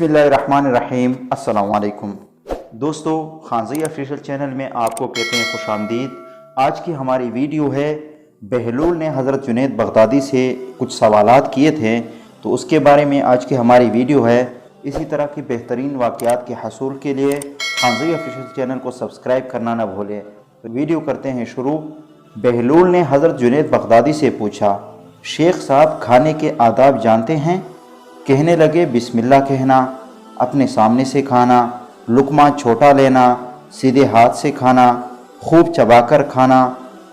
बिस्मिल्लाहिर्रहमानिर्रहीम। अस्सलाम वालेकुम दोस्तों, खानज़ई ऑफिशियल चैनल में आपको कहते हैं खुश आमदीद। आज की हमारी वीडियो है, बहलूल ने हज़रत जुनैद बगदादी से कुछ सवालात किए थे, तो उसके बारे में आज की हमारी वीडियो है। इसी तरह की बेहतरीन वाक़यात के हसूल के लिए खानज़ई ऑफिशियल चैनल को सब्सक्राइब करना न भूलें। तो वीडियो करते हैं शुरू। बहलूल ने हज़रत जुनैद बगदादी से पूछा, शेख साहब खाने के आदाब जानते हैं? कहने लगे, बिस्मिल्लाह कहना, अपने सामने से खाना, लुकमा छोटा लेना, सीधे हाथ से खाना, खूब चबाकर खाना,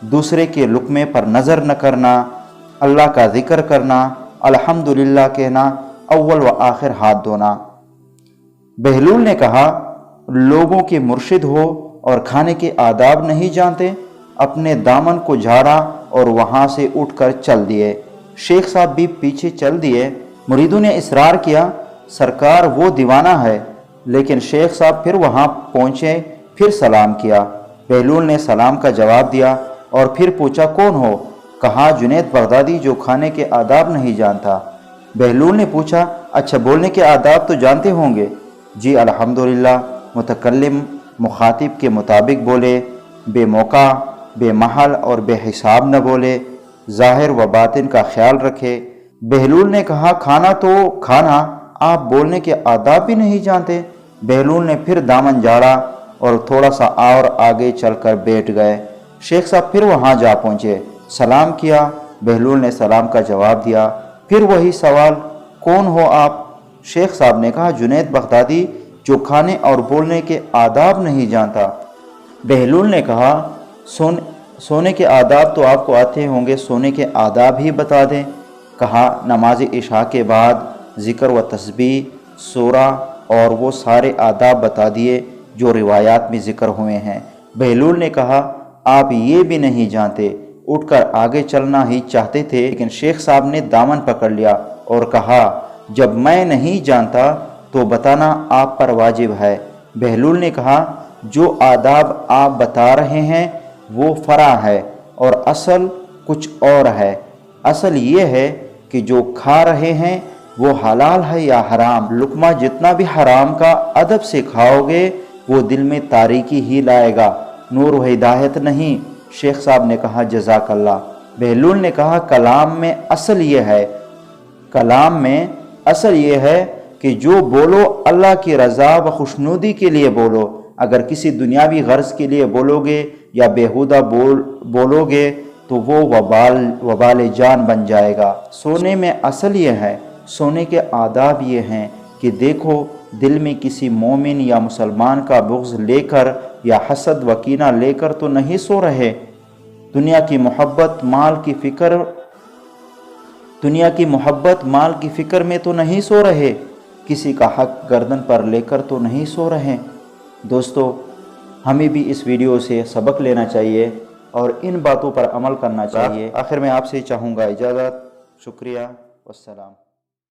दूसरे के लुकमे पर नज़र न करना, अल्लाह का ज़िक्र करना, अल्हम्दुलिल्लाह कहना, अव्वल व आखिर हाथ धोना। बहलूल ने कहा, लोगों के मुर्शिद हो और खाने के आदाब नहीं जानते? अपने दामन को झाड़ा और वहाँ से उठकर चल दिए। शेख साहब भी पीछे चल दिए। मुरीदों ने इसरार किया, सरकार वो दीवाना है। लेकिन शेख साहब फिर वहाँ पहुँचे, फिर सलाम किया। बहलूल ने सलाम का जवाब दिया और फिर पूछा, कौन हो? कहा, जुनैद बगदादी, जो खाने के आदाब नहीं जानता। बहलूल ने पूछा, अच्छा बोलने के आदाब तो जानते होंगे? जी अल्हम्दुलिल्लाह। मुतकल्लिम मुखातिब के मुताबिक बोले, बेमौका, बेमहल और बेहिसाब न बोले, ज़ाहिर व बातिन का ख्याल रखे। बहलूल ने कहा, खाना तो खाना, आप बोलने के आदाब भी नहीं जानते। बहलूल ने फिर दामन झाड़ा और थोड़ा सा और आगे चलकर बैठ गए। शेख साहब फिर वहाँ जा पहुँचे, सलाम किया। बहलूल ने सलाम का जवाब दिया। फिर वही सवाल, कौन हो आप? शेख साहब ने कहा, जुनैद बगदादी, जो खाने और बोलने के आदाब नहीं जानता। बहलूल ने कहा, सोने के आदाब तो आपको आते होंगे, सोने के आदाब ही बता दें। कहा, नमाज इशा के बाद ज़िक्र व तस्बीह, सूरा और वो सारे आदाब बता दिए जो रिवायात में ज़िक्र हुए हैं। बहलूल ने कहा, आप ये भी नहीं जानते। उठकर आगे चलना ही चाहते थे, लेकिन शेख साहब ने दामन पकड़ लिया और कहा, जब मैं नहीं जानता तो बताना आप पर वाजिब है। बहलूल ने कहा, जो आदाब आप बता रहे हैं वो फ़रा है और असल कुछ और है। असल ये है कि जो खा रहे हैं वो हलाल है या हराम। लुकमा जितना भी हराम का अदब से खाओगे वो दिल में तारीकी ही लाएगा, नूर व हिदायत नहीं। शेख साहब ने कहा, जज़ाकल्लाह। बहलूल ने कहा, कलाम में असल ये है कि जो बोलो अल्लाह की रज़ा व खुशनुदी के लिए बोलो। अगर किसी दुनियावी गर्ज के लिए बोलोगे या बेहुदा बोलोगे तो वो वबाल जान बन जाएगा। सोने में असल ये है, सोने के आदाब ये हैं कि देखो, दिल में किसी मोमिन या मुसलमान का बुग़्ज़ लेकर या हसद व कीना लेकर तो नहीं सो रहे। दुनिया की मोहब्बत माल की फ़िक्र में तो नहीं सो रहे। किसी का हक गर्दन पर लेकर तो नहीं सो रहे। दोस्तों, हमें भी इस वीडियो से सबक लेना चाहिए और इन बातों पर अमल करना चाहिए। आखिर में आपसे चाहूँगा इजाज़त। शुक्रिया, वस्सलाम।